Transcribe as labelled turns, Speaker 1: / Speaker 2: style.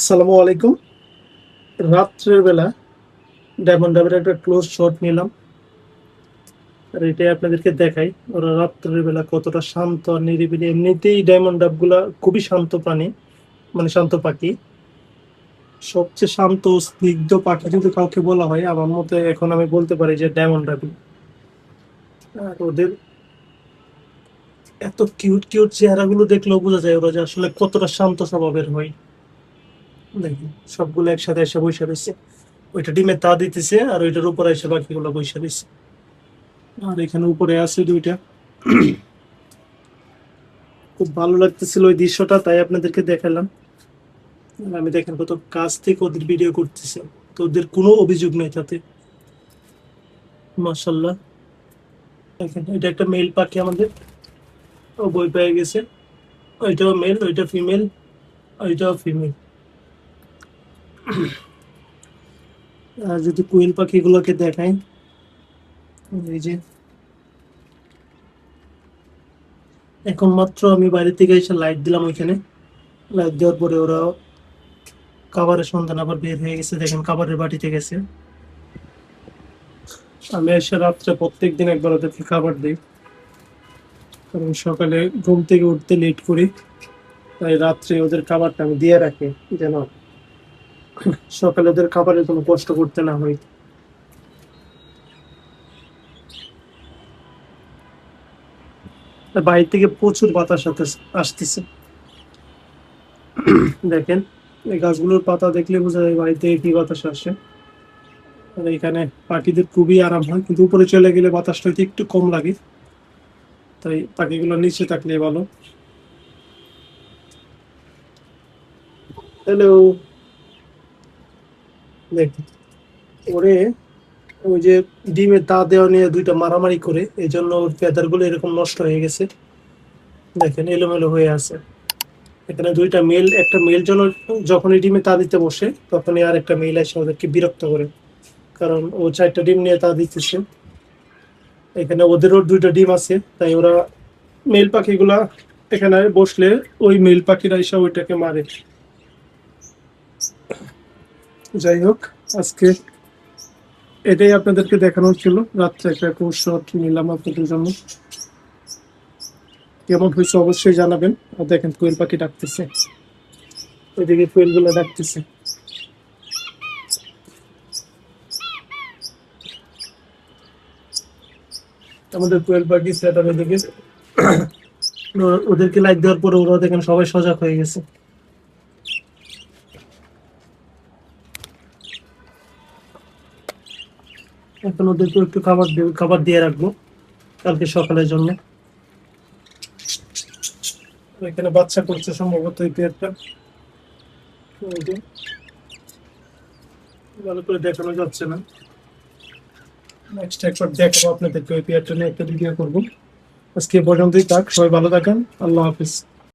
Speaker 1: আসসালামু আলাইকুম। রাত্রের বেলা ডায়মন্ড ডাবের একটা ক্লোজ শট নিলাম। আর এটাই আপনাদেরকে দেখাই ওরা রাত্রের বেলা কতটা শান্ত আর নিরিবিলি। এমনিতেই ডায়মন্ড ডাব গুলা খুবই শান্ত প্রাণী, মানে শান্ত পাখি। সবচেয়ে শান্ত ও স্নিগ্ধ পাখি যদি কাউকে বলা হয়, আমার মতে এখন আমি বলতে পারি যে ডায়মন্ড ডাবই। আর ওদের এত কিউট কিউট চেহারাগুলো দেখলেও বোঝা যায় ওরা যে আসলে কতটা শান্ত স্বভাবের হয়। দেখুন সবগুলো একসাথে এসে বসে রয়েছে, ওইটা ডিমে তা দিতেছে আর ওইটার উপরে এসে বাকিগুলো বসে রয়েছে। আর এখানে উপরে আছে দুইটা। খুব ভালো লাগতেছিল ওই দৃশ্যটা, তাই আপনাদেরকে দেখালাম। আর আমি দেখেন কত কাছ থেকে ওদের ভিডিও করতেছি, তো ওদের কোনো অভিযোগ নেই তাতে। মাশাল্লাহ। দেখেন এটা একটা মেল পাখি আমাদের, ও বই পেয়ে গেছে। ওইটাও মেল, ওইটা ফিমেল, ওইটাও ফিমেল। আর যদি কুইন পাখিগুলোকে দেখাই, এই যে এখন মাত্র আমি বাইরে থেকে এসে লাইট দিলাম ওইখানে। লাইট দেওয়ার পরে ওরা খাবারের সন্ধান আবার বের হয়ে গেছে, দেখেন খাবারের বাটিতে গেছে। আমি এসে রাত্রে প্রত্যেকদিন একবার ওদেরকে খাবার দিই, কারণ সকালে ঘুম থেকে উঠতে লেট করি। তাই রাত্রে ওদের খাবারটা আমি দিয়ে রাখি, যেন সকালে ওদের খাবারের কোনো কষ্ট করতে না হয়। আর বাইরে থেকে প্রচুর বাতাস আসতেছে। দেখেন এই গাছগুলোর পাতা দেখলে বোঝা যায় বাড়ি থেকে কি বাতাস আসে। আর এখানে পাখিদের খুবই আরাম হয়, কিন্তু উপরে চলে গেলে বাতাসটা হয়তো একটু কম লাগে, তাই পাখিগুলো নিচে থাকলে ভালো। হ্যালো। দেখেন ওরে, ওই যে ডিমে তা দেওয়া নিয়ে দুইটা মারামারি করে, এই জন্য ওর ফেদার গুলো এরকম নষ্ট হয়ে গেছে। দেখেন এলোমেলো হয়ে আছে। এখানে দুইটা মেল, একটা মেল জন যখনই ডিমে তা দিতে বসে তখনই আর একটা মেল এসে ওদেরকে বিরক্ত করে, কারণ ও চারটা ডিম নিয়ে তা দিতেছে। এখানে ওদেরও দুইটা ডিম আছে, তাই ওরা মেল পাখিগুলা এখানে বসলে ওই মেল পাখিরা এসে ওইটাকে মারে। যাই হোক, আজকে এটাই আপনাদেরকে দেখানোর ছিল। রাত্রে একটা শট নিলাম আপনাদের জন্য। কেমন হয়েছে অবশ্যই জানাবেন। আর দেখেন কোয়েল পাখি ডাকতেছে, ওইদিকে কোয়েল গুলো ডাকতেছে। আমাদের কোয়েল পাখি সেট আপ এদিকে। ওদেরকে লাইট দেওয়ার পরে ওরা দেখেন সবাই সজাগ হয়ে গেছে। এখন ওদেরকে একটু খাবার দিয়ে রাখবো কালকে সকালের জন্য। এখানে বাচ্চা করছে সম্ভবত এই পেয়ারটা। ওই যে ভালো করে দেখানো যাচ্ছে না, নেক্সট একবার দেখাবো আপনাদেরকে। ওই পেয়ারটা নিয়ে একটা ভিডিও করবো। আজকে এ পর্যন্তই থাক, সবাই ভালো থাকেন, আল্লাহ হাফিজ।